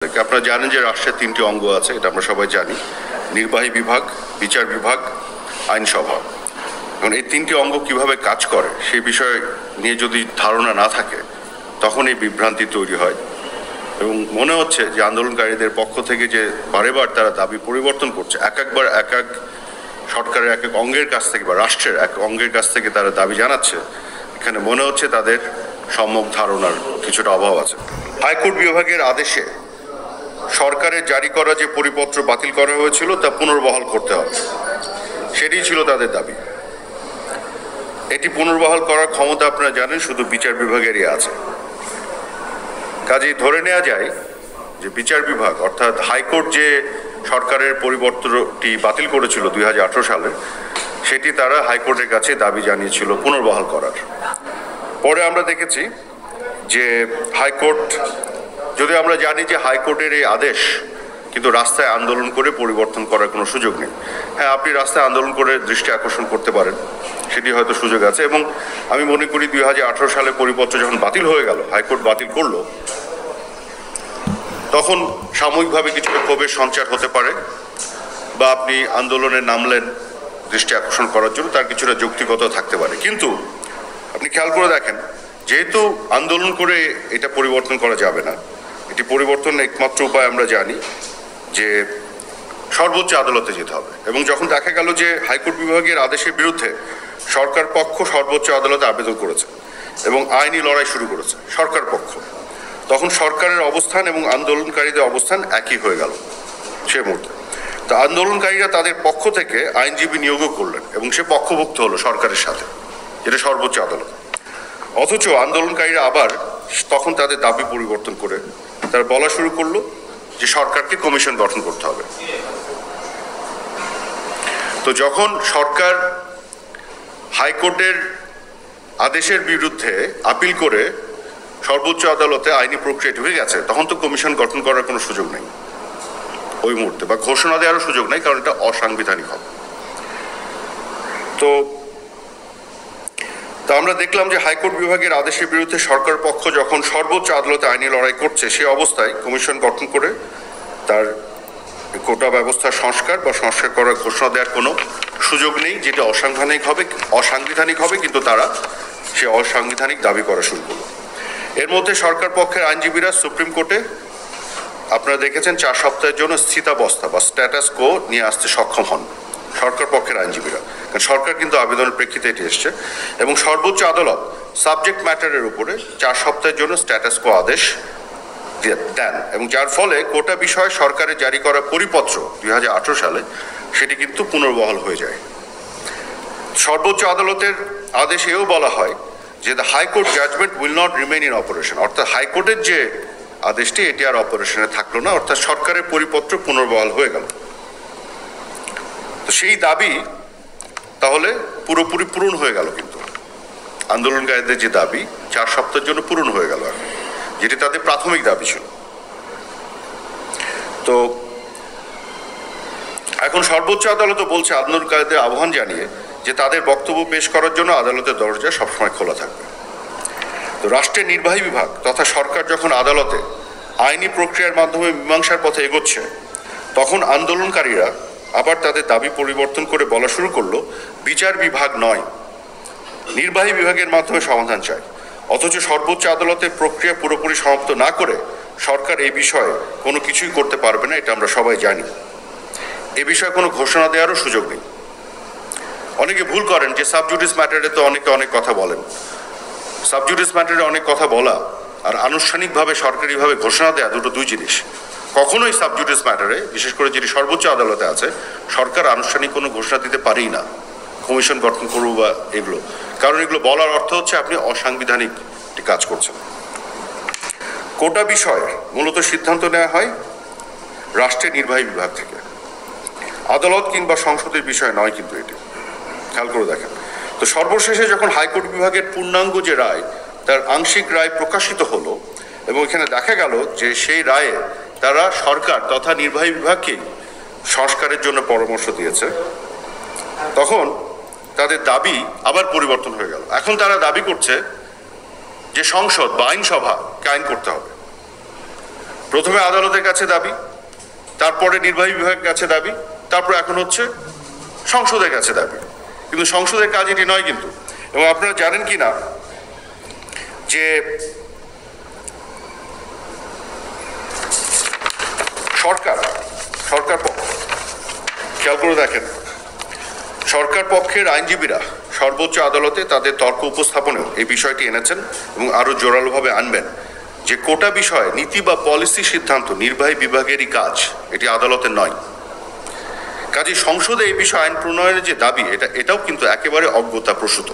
Topic. আপনারা জানেন যে রাষ্ট্রের 3টি অঙ্গ আছে, এটা আমরা সবাই জানি। নির্বাহী বিভাগ, বিচার বিভাগ, আইনসভা। এবং এই 3টি অঙ্গ কিভাবে কাজ করে সেই বিষয় নিয়ে যদি ধারণা না থাকে তখন এই বিভ্রান্তি তৈরি হয়। এবং মনে হচ্ছে যে আন্দোলনকারীদের পক্ষ থেকে যে বারেবার তারা দাবি পরিবর্তন করছে, এক এক সরকারের এক অঙ্গের কাছ থেকে বা রাষ্ট্রের এক অঙ্গের কাছ থেকে তারা দাবি জানাচ্ছে, এখানে মনে হচ্ছে তাদের সম্যক ধারণার কিছুটা অভাব আছে। হাইকোর্ট বিভাগের আদেশে সরকারের জারি করা যে পরিপত্র বাতিল করা হয়েছিল তা পুনর্বহাল করতে হবে, সেটি ছিল তাদের দাবি। এটি পুনর্বহাল করার ক্ষমতা আপনারা জানেন শুধু বিচার বিভাগেরই আছে। কাজেই ধরে নেওয়া যায় যে বিচার বিভাগ অর্থাৎ হাইকোর্ট যে সরকারের পরিবর্তনটি বাতিল করেছিল 2018 সালে, সেটি তারা হাইকোর্টের কাছে দাবি জানিয়েছিল পুনর্বহাল করার। পরে আমরা দেখেছি যে হাইকোর্ট, যদি আমরা জানি যে হাইকোর্টের এই আদেশ কিন্তু রাস্তায় আন্দোলন করে পরিবর্তন করার কোনো সুযোগ নেই। হ্যাঁ, আপনি রাস্তায় আন্দোলন করে দৃষ্টি আকর্ষণ করতে পারেন, সেটি হয়তো সুযোগ আছে। এবং আমি মনে করি 2018 সালে পরিপত্র যখন বাতিল হয়ে গেল, হাইকোর্ট বাতিল করলো, তখন সাময়িকভাবে কিছুটা ক্ষোভের সঞ্চার হতে পারে বা আপনি আন্দোলনে নামলেন দৃষ্টি আকর্ষণ করার জন্য, তার কিছুটা যৌক্তিকতা থাকতে পারে। কিন্তু আপনি খেয়াল করে দেখেন, যেহেতু আন্দোলন করে এটা পরিবর্তন করা যাবে না, এটি পরিবর্তনের একমাত্র উপায় আমরা জানি যে সর্বোচ্চ আদালতে যেতে হবে। এবং যখন দেখা গেল যে হাইকোর্ট বিভাগের আদেশের বিরুদ্ধে সরকার পক্ষ সর্বোচ্চ আদালতে আবেদন করেছে এবং আইনি লড়াই শুরু করেছে সরকার পক্ষ, তখন সরকারের অবস্থান এবং আন্দোলনকারীদের অবস্থান একই হয়ে গেল সে মুহূর্তে। তো আন্দোলনকারীরা তাদের পক্ষ থেকে আইনজীবী নিয়োগও করলেন এবং সে পক্ষভুক্ত হলো সরকারের সাথে, যেটা সর্বোচ্চ আদালত। অথচ আন্দোলনকারীরা আবার তখন তাদের দাবি পরিবর্তন করে তারা বলা শুরু করলো যে সরকারকে কমিশন গঠন করতে হবে। তো যখন সরকার হাইকোর্টের আদেশের বিরুদ্ধে আপিল করে সর্বোচ্চ আদালতে আইনি প্রক্রিয়া ঢুকে গেছে, তখন তো কমিশন গঠন করার কোনো সুযোগ নেই ওই মুহূর্তে, বা ঘোষণা দেওয়ারও সুযোগ নেই, কারণ এটা অসাংবিধানিক হবে। তো আমরা দেখলাম যে হাইকোর্ট বিভাগের আদেশের বিরুদ্ধে সরকার পক্ষ যখন সর্বোচ্চ আদালতে আইনি লড়াই করছে, সে অবস্থায় কমিশন গঠন করে তার কোটা ব্যবস্থার সংস্কার করার ঘোষণা দেওয়ার কোনো সুযোগ নেই, যেটা অসাংবিধানিক হবে। কিন্তু তারা সে অসাংবিধানিক দাবি করা শুরু করলো। এর মধ্যে সরকার পক্ষের আইনজীবীরা সুপ্রিম কোর্টে আপনারা দেখেছেন 4 সপ্তাহের জন্য স্থিতাবস্থা বা স্ট্যাটাস কো নিয়ে আসতে সক্ষম হন সরকার পক্ষের আইনজীবীরা, কারণ সরকার কিন্তু আবেদনের প্রেক্ষিতে এটি এসছে। এবং সর্বোচ্চ আদালত সাবজেক্ট ম্যাটারের উপরে 4 সপ্তাহের জন্য স্ট্যাটাস কো আদেশ দেন, এবং যার ফলে কোটা বিষয়ে সরকারের জারি করা পরিপত্র 2018 সালে সেটি কিন্তু পুনর্বহাল হয়ে যায়। সর্বোচ্চ আদালতের আদেশ এও বলা হয় যে the high court judgement will not remain in operation, অর্থাৎ হাইকোর্টের যে আদেশটি এটি আর অপারেশনে থাকলো না, অর্থাৎ সরকারের পরিপত্র পুনর্বহাল হয়ে গেল। তো সেই দাবি তাহলে পুরোপুরি পূরণ হয়ে গেল, কিন্তু আন্দোলনকারীদের যে দাবি 4 সপ্তাহের জন্য পূরণ হয়ে গেল, যেটি তাদের প্রাথমিক দাবি ছিল। তো এখন সর্বোচ্চ আদালত বলছে আন্দোলনকারীদের আহ্বান জানিয়ে যে তাদের বক্তব্য পেশ করার জন্য আদালতের দরজা সবসময় খোলা থাকবে। তো রাষ্ট্রের নির্বাহী বিভাগ তথা সরকার যখন আদালতে আইনি প্রক্রিয়ার মাধ্যমে মীমাংসার পথে এগোচ্ছে, তখন আন্দোলনকারীরা আবার তাদের দাবি পরিবর্তন করে বলা শুরু করলো বিচার বিভাগ নয়, নির্বাহী বিভাগের মাধ্যমে সমাধান চায়। অথচ সর্বোচ্চ আদালতের প্রক্রিয়া পুরোপুরি সমাপ্ত না করে সরকার এই বিষয়ে কোনো কিছুই করতে পারবে না, এটা আমরা সবাই জানি। এ বিষয়ে কোনো ঘোষণা দেওয়ারও সুযোগ নেই। অনেকে ভুল করেন যে সাবজুডিস ম্যাটারে তো অনেকে অনেক কথা বলেন। সাবজুডিস ম্যাটারে অনেক কথা বলা আর আনুষ্ঠানিকভাবে সরকারিভাবে ঘোষণা দেওয়া দুই জিনিস। কখনোই সাবজুডিস ম্যাটারে, বিশেষ করে যেটি সর্বোচ্চ আদালতে আছে, সরকার আনুষ্ঠানিক কোনো ঘোষণা দিতে পারেই না কমিশন গঠন করবো বা এগুলো, কারণ এগুলো বলার অর্থ হচ্ছে আপনি অসাংবিধানিক কাজ করছেন। কোটা বিষয়ে মূলত সিদ্ধান্ত নেওয়া হয় রাষ্ট্রের নির্বাহী বিভাগ থেকে, আদালত কিংবা সংসদের বিষয় নয়, কিন্তু এটি খেয়াল করে দেখেন। তো সর্বশেষে যখন হাইকোর্ট বিভাগের পূর্ণাঙ্গ যে রায়, তার আংশিক রায় প্রকাশিত হলো এবং এখানে দেখা গেল যে সেই রায়ে তারা সরকার তথা নির্বাহী বিভাগকে সংস্কারের জন্য পরামর্শ দিয়েছে, তখন তাদের দাবি আবার পরিবর্তন হয়ে গেল। এখন তারা দাবি করছে যে সংসদ বা আইনসভাকে আইন করতে হবে। প্রথমে আদালতের কাছে দাবি, তারপরে নির্বাহী বিভাগের কাছে দাবি, তারপর এখন হচ্ছে সংসদের কাছে দাবি। কিন্তু সংসদের কাজ এটি নয় কিন্তু। এবং আপনারা জানেন কি না যে সরকার পক্ষ, খেয়াল করে দেখেন, সরকার পক্ষের আইনজীবীরা সর্বোচ্চ আদালতে তাদের তর্ক উপস্থাপনেও এই বিষয়টি এনেছেন এবং আরো জোরালোভাবে আনবেন যে কোটা বিষয়ে নীতি বা পলিসি সিদ্ধান্ত নির্বাহী বিভাগেরই কাজ, এটি আদালতের নয়। কাজে সংসদে এই বিষয়ে আইন প্রণয়নের যে দাবি, এটাও কিন্তু একেবারে অজ্ঞতাপ্রসূত।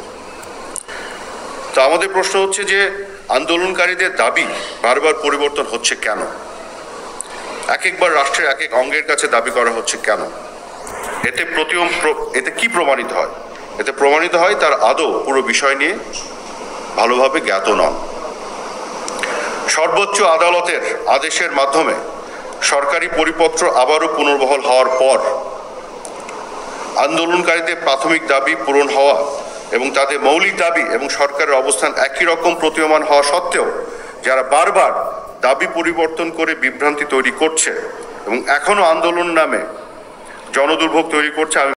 তো আমাদের প্রশ্ন হচ্ছে যে আন্দোলনকারীদের দাবি বারবার পরিবর্তন হচ্ছে কেন? এক একবার রাষ্ট্রের এক এক অঙ্গের কাছে দাবি করা হচ্ছে কেন? এতে কি প্রমাণিত হয়? এতে প্রমাণিত হয় তার আদৌ পুরো বিষয় নিয়ে ভালোভাবে জ্ঞাত নন। সর্বোচ্চ আদালতের আদেশের মাধ্যমে সরকারি পরিপত্র আবারও পুনর্বহাল হওয়ার পর আন্দোলনকারীদের প্রাথমিক দাবি পূরণ হওয়া এবং তাদের মৌলিক দাবি এবং সরকারের অবস্থান একই রকম প্রতীয়মান হওয়া সত্ত্বেও যারা বারবার দাবি পরিবর্তন করে বিভ্রান্তি তৈরি করছে এবং এখনো আন্দোলন নামে জনদুর্ভোগ তৈরি করছে,